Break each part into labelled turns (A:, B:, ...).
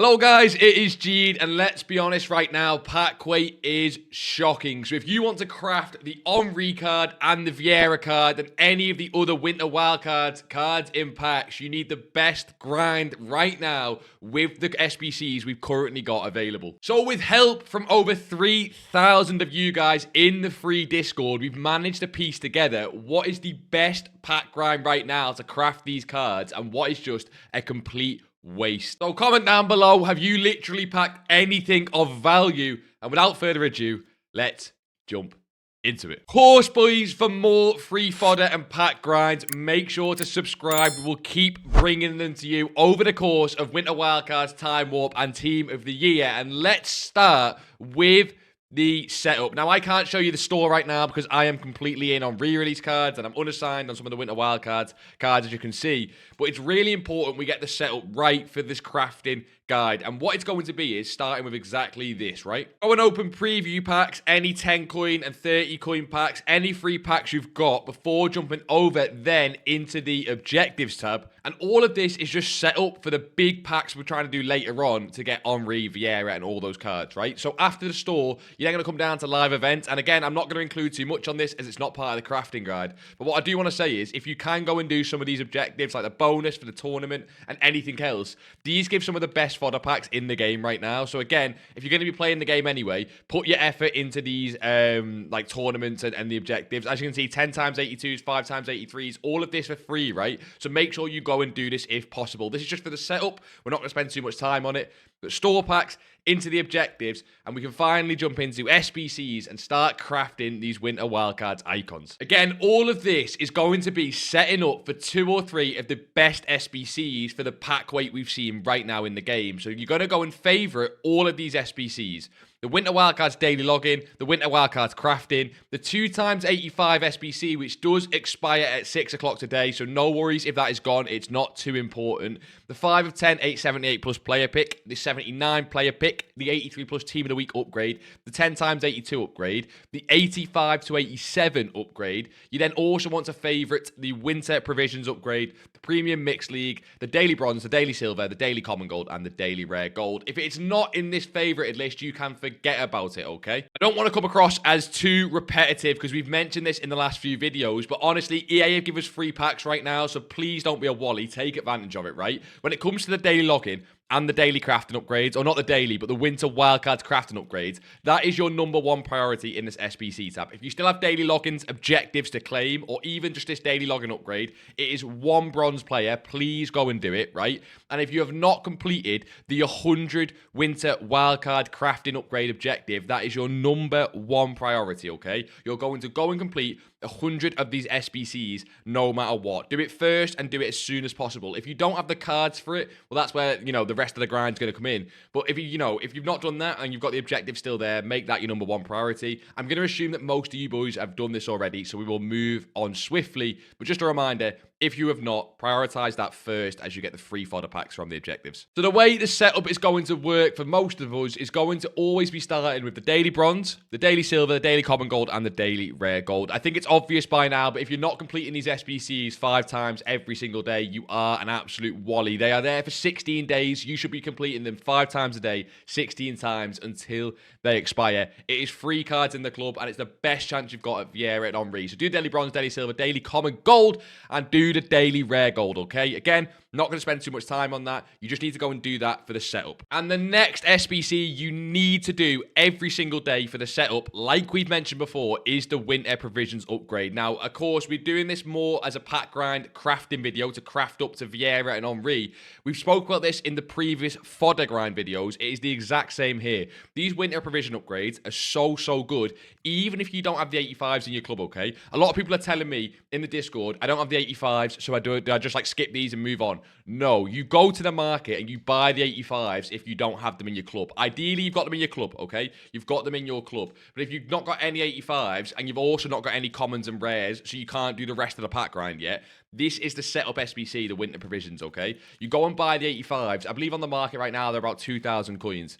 A: Hello guys, it is Jead, and let's be honest right now, pack weight is shocking. So if you want to craft the Henry card and the Vieira card and any of the other Winter Wildcards cards in packs, you need the best grind right now with the SBCs we've currently got available. So with help from over 3,000 of you guys in the free Discord, we've managed to piece together what is the best pack grind right now to craft these cards and what is just a complete waste. So comment down below, have you literally packed anything of value? And without further ado, let's jump into it. Of course, boys, for more free fodder and pack grinds, make sure to subscribe. We'll keep bringing them to you over the course of Winter Wildcards, Time Warp, and Team of the Year. And let's start with the setup. Now, I can't show you the store right now because I am completely in on re-release cards and I'm unassigned on some of the Winter Wildcards cards, as you can see. But it's really important we get the setup right for this crafting guide. And what it's going to be is starting with exactly this, right? Go and open preview packs, any 10 coin and 30 coin packs, any free packs you've got before jumping over then into the objectives tab. And all of this is just set up for the big packs we're trying to do later on to get Henry, Vieira, and all those cards, right? So after the store, you're then going to come down to live events. And again, I'm not going to include too much on this as it's not part of the crafting guide. But what I do want to say is if you can go and do some of these objectives, like the bonus for the tournament and anything else, these give some of the best fodder packs in the game right now. So again, if you're going to be playing the game anyway, put your effort into these like tournaments and the objectives. As you can see, 10 times 82s, 5 times 83s, all of this for free, right? So make sure you go and do this if possible. This is just for the setup. We're not going to spend too much time on it. But store packs into the objectives, and we can finally jump into SBCs and start crafting these Winter Wildcards icons. Again, all of this is going to be setting up for 2 or 3 of the best SBCs for the pack weight we've seen right now in the game. So you're going to go and favorite all of these SBCs. The Winter Wildcards daily login, the Winter Wildcards crafting, the 2 times 85 SBC, which does expire at 6 o'clock today, so no worries if that is gone, it's not too important. The 5 of 10, 878 plus player pick, the 79 player pick, the 83 plus team of the week upgrade, the 10 times 82 upgrade, the 85 to 87 upgrade. You then also want to favorite the Winter Provisions upgrade, the Premium Mixed League, the Daily Bronze, the Daily Silver, the Daily Common Gold, and the Daily Rare Gold. If it's not in this favorited list, you can forget about it, okay? I don't want to come across as too repetitive because we've mentioned this in the last few videos, but honestly, EA have given us free packs right now, so please don't be a wally. Take advantage of it, right? When it comes to the daily login and the daily crafting upgrades, or not the daily, but the Winter Wildcards crafting upgrades, that is your #1 priority in this SBC tab. If you still have daily logins, objectives to claim, or even just this daily login upgrade, it is 1 bronze player. Please go and do it, right? And if you have not completed the 100 Winter Wildcard crafting upgrade objective, that is your #1 priority, okay? You're going to go and complete 100 of these SBCs no matter what. Do it first and do it as soon as possible. If you don't have the cards for it, well, that's where, you know, the rest of the grind's going to come in. But if if you've not done that and you've got the objective still there, make that your #1 priority. I'm going to assume that most of you boys have done this already, so we will move on swiftly. But just a reminder, if you have not, prioritize that first as you get the free fodder packs from the objectives. So the way the setup is going to work for most of us is going to always be starting with the Daily Bronze, the Daily Silver, the Daily Common Gold, and the Daily Rare Gold. I think it's obvious by now, but if you're not completing these SBCs 5 times every single day, you are an absolute wally. They are there for 16 days. You should be completing them 5 times a day, 16 times until they expire. It is free cards in the club, and it's the best chance you've got at Vieira and Henry. So do Daily Bronze, Daily Silver, Daily Common Gold, and do the Daily Rare Gold, okay? Again, not going to spend too much time on that. You just need to go and do that for the setup. And the next SBC you need to do every single day for the setup, like we've mentioned before, is the Winter Provisions upgrade. Now, of course, we're doing this more as a pack grind crafting video to craft up to Vieira and Henry. We've spoke about this in the previous fodder grind videos. It is the exact same here. These Winter Provision upgrades are so good, even if you don't have the 85s in your club, okay? A lot of people are telling me in the Discord, I don't have the 85s, so I just like skip these and move on. No, you go to the market and you buy the 85s if you don't have them in your club. Ideally, you've got them in your club, okay? You've got them in your club. But if you've not got any 85s and you've also not got any commons and rares, so you can't do the rest of the pack grind yet, this is the setup SBC, the Winter Provisions, okay? You go and buy the 85s. I believe on the market right now, they're about 2,000 coins.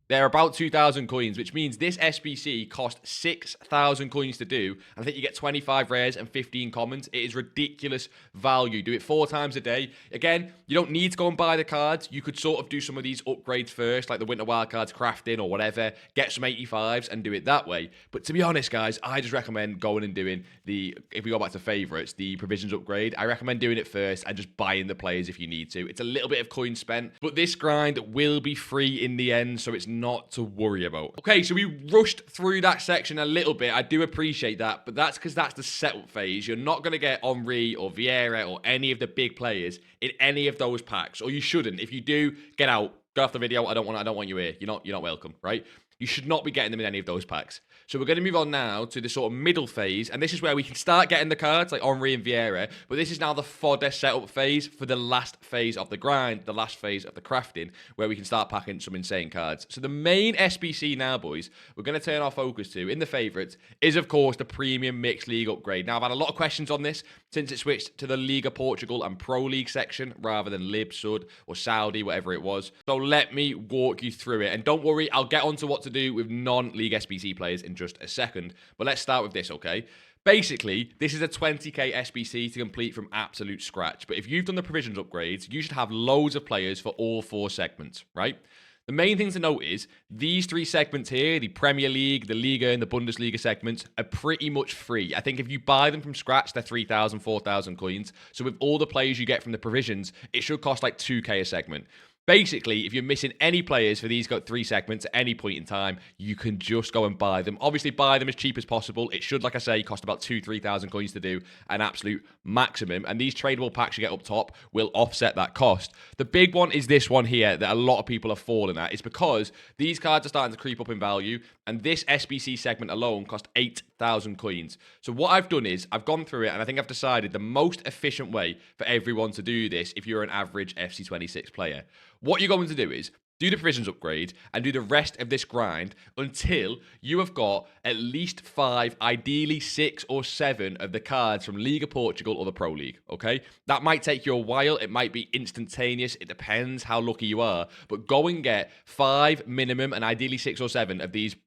A: They're about 2,000 coins, which means this SBC cost 6,000 coins to do. And I think you get 25 rares and 15 commons. It is ridiculous value. Do it 4 times a day. Again, you don't need to go and buy the cards. You could sort of do some of these upgrades first, like the Winter Wildcards crafting or whatever. Get some 85s and do it that way. But to be honest, guys, I just recommend going and doing if we go back to favorites, the provisions upgrade. I recommend doing it first and just buying the players if you need to. It's a little bit of coin spent, but this grind will be free in the end, so it's not to worry about. Okay, so we rushed through that section a little bit. I do appreciate that, but that's because that's the setup phase. You're not going to get Henry or Vieira or any of the big players in any of those packs, or you shouldn't. If you do, get out. Go off the video. I don't want you here. You're not welcome, right? You should not be getting them in any of those packs. So we're going to move on now to the sort of middle phase, and this is where we can start getting the cards like Henry and Vieira, but this is now the fodder setup phase for the last phase of the grind, the last phase of the crafting, where we can start packing some insane cards. So the main SBC now, boys, we're going to turn our focus to, in the favourites, is of course the Premium Mixed League upgrade. Now, I've had a lot of questions on this since it switched to the Liga Portugal and Pro League section rather than Lib, Sud, or Saudi, whatever it was. So let me walk you through it, and don't worry, I'll get onto what to do with non-League SBC players in just a second. But let's start with this, okay? Basically, this is a 20k SBC to complete from absolute scratch. But if you've done the provisions upgrades, you should have loads of players for all 4 segments, right? The main thing to note is these 3 segments here, the Premier League, the Liga, and the Bundesliga segments, are pretty much free. I think if you buy them from scratch, they're 3,000, 4,000 coins. So with all the players you get from the provisions, it should cost like 2k a segment. Basically, if you're missing any players for these 3 segments at any point in time, you can just go and buy them. Obviously, buy them as cheap as possible. It should, like I say, cost about 2,000-3,000 coins to do, an absolute maximum. And these tradable packs you get up top will offset that cost. The big one is this one here that a lot of people are falling at. It's because these cards are starting to creep up in value, and this SBC segment alone cost 8,000 coins. So what I've done is I've gone through it, and I think I've decided the most efficient way for everyone to do this if you're an average FC26 player. What you're going to do is do the provisions upgrade and do the rest of this grind until you have got at least 5, ideally 6 or 7 of the cards from Liga Portugal or the Pro League, okay? That might take you a while. It might be instantaneous. It depends how lucky you are. But go and get 5 minimum and ideally 6 or 7 of these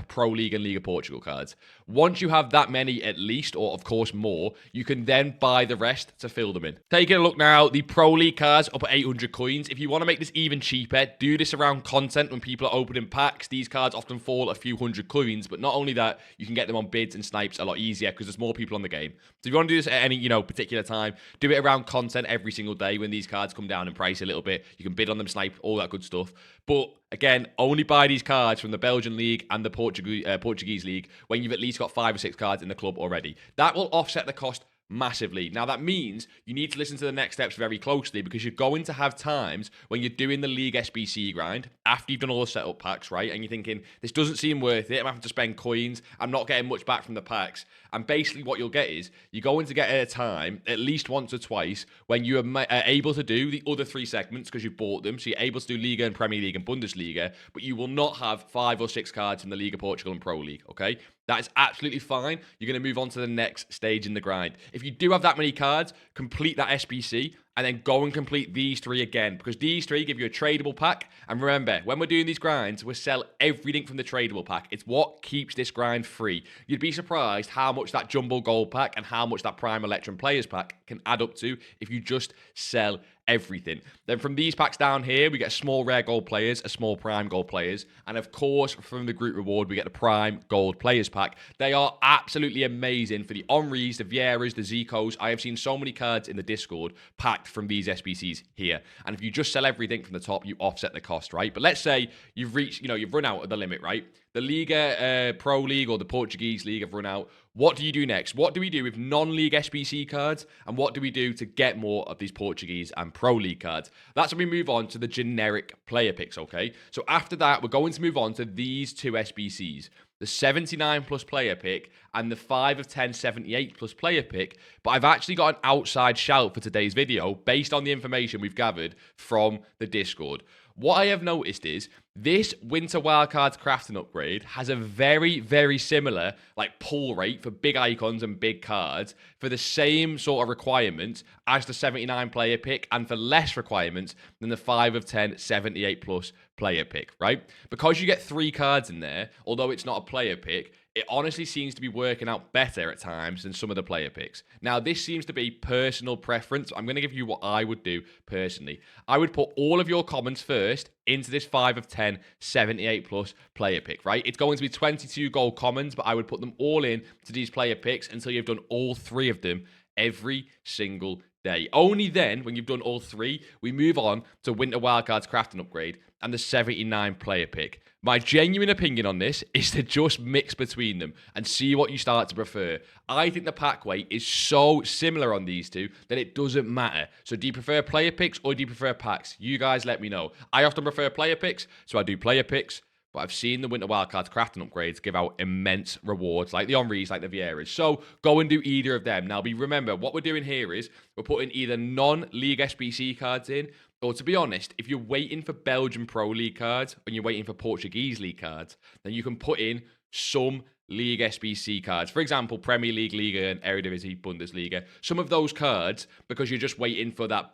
A: Pro League and Liga Portugal cards. Once you have that many at least, or of course more, you can then buy the rest to fill them in. Taking a look now, the Pro League cards up at 800 coins. If you want to make this even cheaper, do this around content when people are opening packs. These cards often fall a few hundred coins, but not only that, you can get them on bids and snipes a lot easier because there's more people on the game. So if you want to do this at any, particular time, do it around content every single day when these cards come down in price a little bit. You can bid on them, snipe, all that good stuff. But again, only buy these cards from the Belgian League and the Portuguese League when you've at least got 5 or 6 cards in the club already. That will offset the cost massively. Now, that means you need to listen to the next steps very closely because you're going to have times when you're doing the League SBC grind after you've done all the setup packs, right? And you're thinking, this doesn't seem worth it. I'm having to spend coins. I'm not getting much back from the packs. And basically what you'll get is you're going to get at a time, at least once or twice, when you are able to do the other 3 segments because you've bought them. So you're able to do Liga and Premier League and Bundesliga, but you will not have 5 or 6 cards from the Liga Portugal and Pro League, okay? That is absolutely fine. You're going to move on to the next stage in the grind. If you do have that many cards, complete that SBC and then go and complete these 3 again because these 3 give you a tradable pack. And remember, when we're doing these grinds, we sell everything from the tradable pack. It's what keeps this grind free. You'd be surprised how much that Jumbo Gold pack and how much that Prime Electrum Players pack can add up to if you just sell everything. Then from these packs down here, we get a small rare gold players, a small prime gold players, and of course from the group reward we get the prime gold players pack. They are absolutely amazing for the Henrys, the Vieiras, the Zicos. I have seen so many cards in the Discord packed from these SBCs here, and if you just sell everything from the top, you offset the cost, right? But let's say you've reached, you've run out of the limit, right? The Liga Pro League or the Portuguese League have run out. What do you do next? What do we do with non-league SBC cards? And what do we do to get more of these Portuguese and Pro League cards? That's when we move on to the generic player picks, okay? So after that, we're going to move on to these 2 SBCs. The 79 plus player pick and the 5 of 10 78 plus player pick. But I've actually got an outside shout for today's video based on the information we've gathered from the Discord. what I have noticed is this Winter Wildcards crafting upgrade has a very, very similar like pull rate for big icons and big cards for the same sort of requirements as the 79 player pick and for less requirements than the 5 of 10 78 plus player pick, right? Because you get 3 cards in there, although it's not a player pick, it honestly seems to be working out better at times than some of the player picks. Now, this seems to be personal preference. I'm going to give you what I would do personally. I would put all of your commons first into this 5 of 10, 78 plus player pick, right? It's going to be 22 gold commons, but I would put them all in to these player picks until you've done all 3 of them every single day. Only then, when you've done all 3, we move on to Winter Wildcards crafting upgrade and the 79 player pick. My genuine opinion on this is to just mix between them and see what you start to prefer. I think the pack weight is so similar on these two that it doesn't matter. So do you prefer player picks or do you prefer packs? You guys let me know. I often prefer player picks, so I do player picks. But I've seen the Winter Wildcards crafting upgrades give out immense rewards, like the Henrys, like the Vieiras. So go and do either of them. Now, remember, what we're doing here is we're putting either non-League SBC cards in, or to be honest, if you're waiting for Belgian Pro League cards and you're waiting for Portuguese League cards, then you can put in some League SBC cards. For example, Premier League, Liga, and Eredivisie, Bundesliga. Some of those cards, because you're just waiting for that,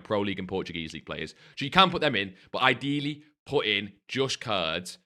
A: Pro League and Portuguese League players. So you can put them in, but ideally, put in just cards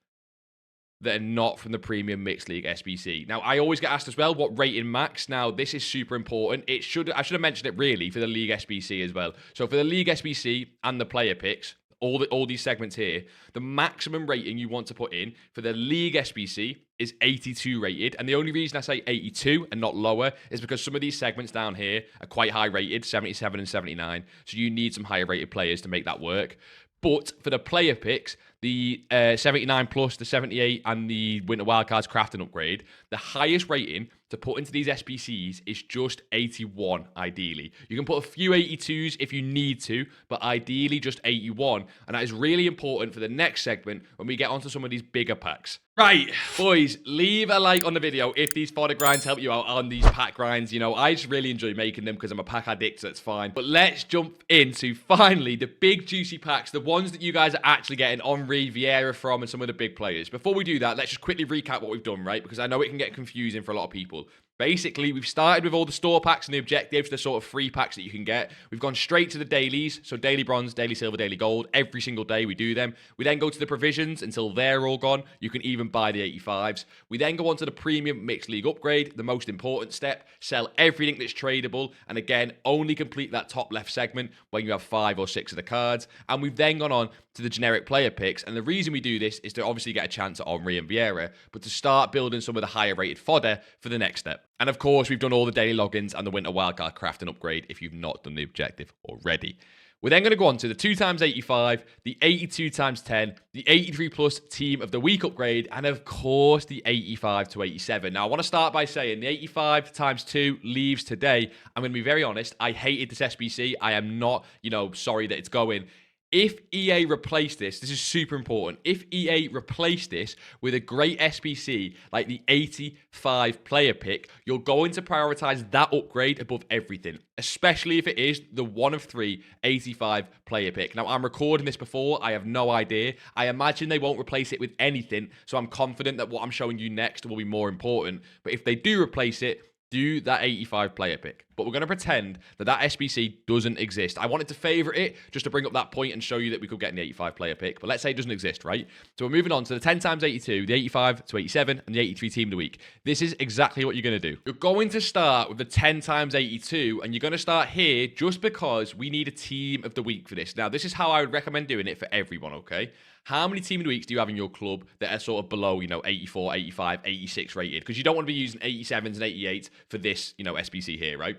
A: that are not from the Premium Mixed League SBC. Now, I always get asked as well, what rating max? Now, this is super important. I should have mentioned it really for the League SBC as well. So for the League SBC and the player picks, all these segments here, the maximum rating you want to put in for the League SBC is 82 rated. And the only reason I say 82 and not lower is because some of these segments down here are quite high rated, 77 and 79. So you need some higher rated players to make that work. But for the player picks, the 79 plus, the 78, and the Winter Wildcards crafting upgrade, the highest rating to put into these SBCs is just 81, ideally. You can put a few 82s if you need to, but ideally just 81. And that is really important for the next segment when we get onto some of these bigger packs. Right, boys, leave a like on the video if these fodder grinds help you out on these pack grinds. You know, I just really enjoy making them because I'm a pack addict, so it's fine. But let's jump into, finally, the big juicy packs, the ones that you guys are actually getting Henry, Vieira from, and some of the big players. Before we do that, let's just quickly recap what we've done, right? Because I know it can get confusing for a lot of people. Basically, we've started with all the store packs and the objectives, the sort of free packs that you can get. We've gone straight to the dailies, so daily bronze, daily silver, daily gold. Every single day we do them. We then go to the provisions until they're all gone. You can even buy the 85s. We then go on to the premium mixed league upgrade, the most important step. Sell everything that's tradable, and again, only complete that top left segment when you have 5 or 6 of the cards. And we've then gone on to the generic player picks, and the reason we do this is to obviously get a chance at Henry and Vieira, but to start building some of the higher rated fodder for the next step. And of course, we've done all the daily logins and the Winter Wildcard crafting upgrade if you've not done the objective already. We're then going to go on to the 2x85, the 82x10, the 83 plus team of the week upgrade, and of course, the 85 to 87. Now, I want to start by saying the 85 times 2 leaves today. I'm going to be very honest. I hated this SBC. I am not, sorry that it's going. If EA replaced this is super important. If EA replaced this with a great SBC like the 85 player pick, you're going to prioritize that upgrade above everything, especially if it is the 1 of 3 85 player pick. Now, I'm recording this before. I have no idea. I imagine they won't replace it with anything, so I'm confident that what I'm showing you next will be more important. But if they do replace it, do that 85 player pick. But we're going to pretend that that SBC doesn't exist. I wanted to favorite it just to bring up that point and show you that we could get an 85 player pick. But let's say it doesn't exist, right? So we're moving on to the 10x82, the 85 to 87, and the 83 team of the week. This is exactly what you're going to do. You're going to start with the 10x82, and you're going to start here just because we need a team of the week for this. Now, this is how I would recommend doing it for everyone, okay? How many team of the weeks do you have in your club that are sort of below, 84, 85, 86 rated? Because you don't want to be using 87s and 88s for this, SBC here, right?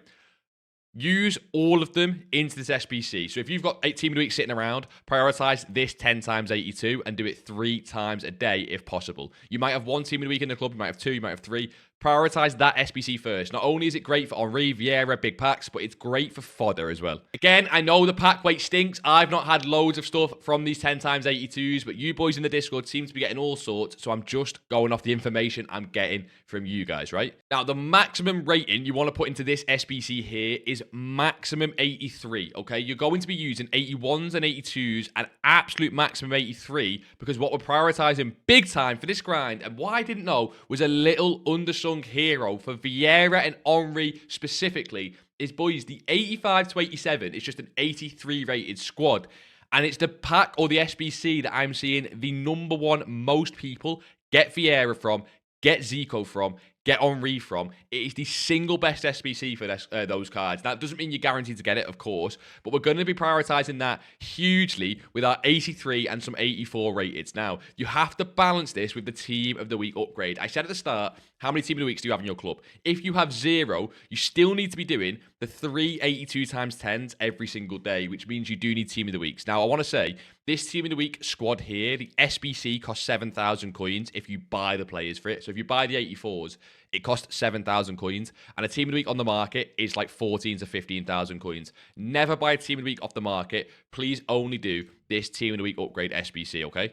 A: Use all of them into this SBC. So if you've got 8 team of the week sitting around, prioritize this 10x82 and do it 3 times a day if possible. You might have 1 team of the week in the club, you might have 2, you might have 3. prioritize that SBC first. Not only is it great for Henry, Vieira, big packs, but it's great for fodder as well. Again, I know the pack weight stinks. I've not had loads of stuff from these 10x82s, but you boys in the Discord seem to be getting all sorts, so I'm just going off the information I'm getting from you guys, right? Now, the maximum rating you want to put into this SBC here is maximum 83, okay? You're going to be using 81s and 82s and absolute maximum 83 because what we're prioritizing big time for this grind, and what I didn't know was a little undersung hero for Vieira and Henry specifically, is, boys, the 85 to 87 is just an 83 rated squad. And it's the pack or the SBC that I'm seeing the number one most people get Vieira from, get Zico from, get Henry from. It is the single best SBC for this, those cards. That doesn't mean you're guaranteed to get it, of course, but we're going to be prioritizing that hugely with our 83 and some 84 rated. Now, you have to balance this with the Team of the Week upgrade. I said at the start, how many Team of the Weeks do you have in your club? If you have 0, you still need to be doing the 3 82 times 10s every single day, which means you do need Team of the Weeks. Now, I want to say, this Team of the Week squad here, the SBC costs 7,000 coins if you buy the players for it. So if you buy the 84s, it costs 7,000 coins. And a Team of the Week on the market is like 14 to 15,000 coins. Never buy a Team of the Week off the market. Please only do this Team of the Week upgrade SBC, okay?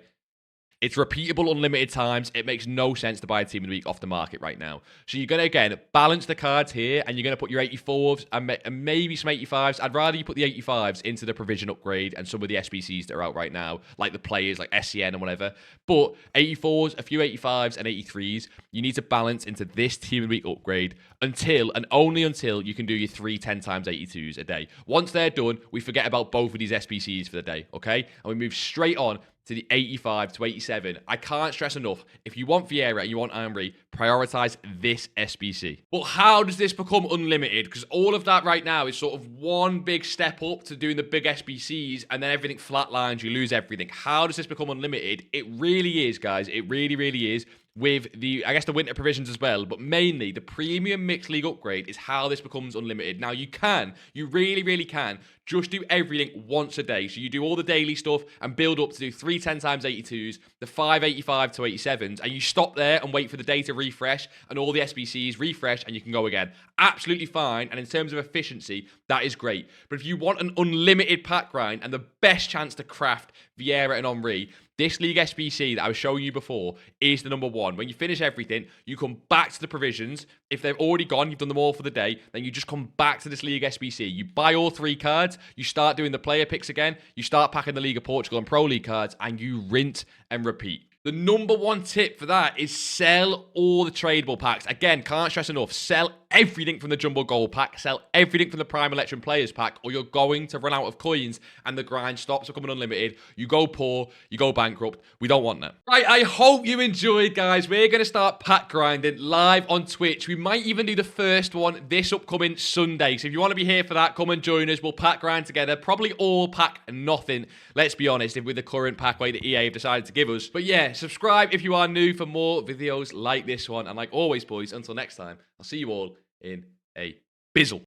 A: It's repeatable unlimited times. It makes no sense to buy a Team of the Week off the market right now. So you're going to, again, balance the cards here, and you're going to put your 84s and maybe some 85s. I'd rather you put the 85s into the provision upgrade and some of the SBCs that are out right now, like the players, like SCN and whatever. But 84s, a few 85s and 83s, you need to balance into this Team of the Week upgrade until, and only until, you can do your 3 10x82s a day. Once they're done, we forget about both of these SBCs for the day, okay? And we move straight on to the 85 to 87. I can't stress enough, if you want Vieira and you want Henry, prioritize this SBC. But how does this become unlimited? Because all of that right now is sort of one big step up to doing the big SBCs, and then everything flatlines, you lose everything. How does this become unlimited? It really is, guys. It really, really is. With the, I guess, the winter provisions as well, but mainly the premium mixed league upgrade is how this becomes unlimited. Now, you really, really can just do everything once a day. So you do all the daily stuff and build up to do 3 10x82s, the 5 85 to 87s, and you stop there and wait for the day to refresh and all the SBCs refresh and you can go again. Absolutely fine. And in terms of efficiency, that is great. But if you want an unlimited pack grind and the best chance to craft Vieira and Henry, this League SBC that I was showing you before is the number one. When you finish everything, you come back to the provisions. If they've already gone, you've done them all for the day, then you just come back to this League SBC. You buy all 3 cards, you start doing the player picks again, you start packing the League of Portugal and Pro League cards, and you rinse and repeat. The number one tip for that is sell all the tradable packs. Again, can't stress enough, sell everything from the Jumbo Gold pack, sell everything from the Prime Electrum Players pack, or you're going to run out of coins and the grind stops becoming unlimited. You go poor, you go bankrupt. We don't want that. Right, I hope you enjoyed, guys. We're going to start pack grinding live on Twitch. We might even do the first one this upcoming Sunday. So if you want to be here for that, come and join us. We'll pack grind together. Probably all pack nothing, let's be honest, with the current pack way that EA have decided to give us. But yeah, subscribe if you are new for more videos like this one. And like always, boys, until next time, I'll see you all in a bizzle.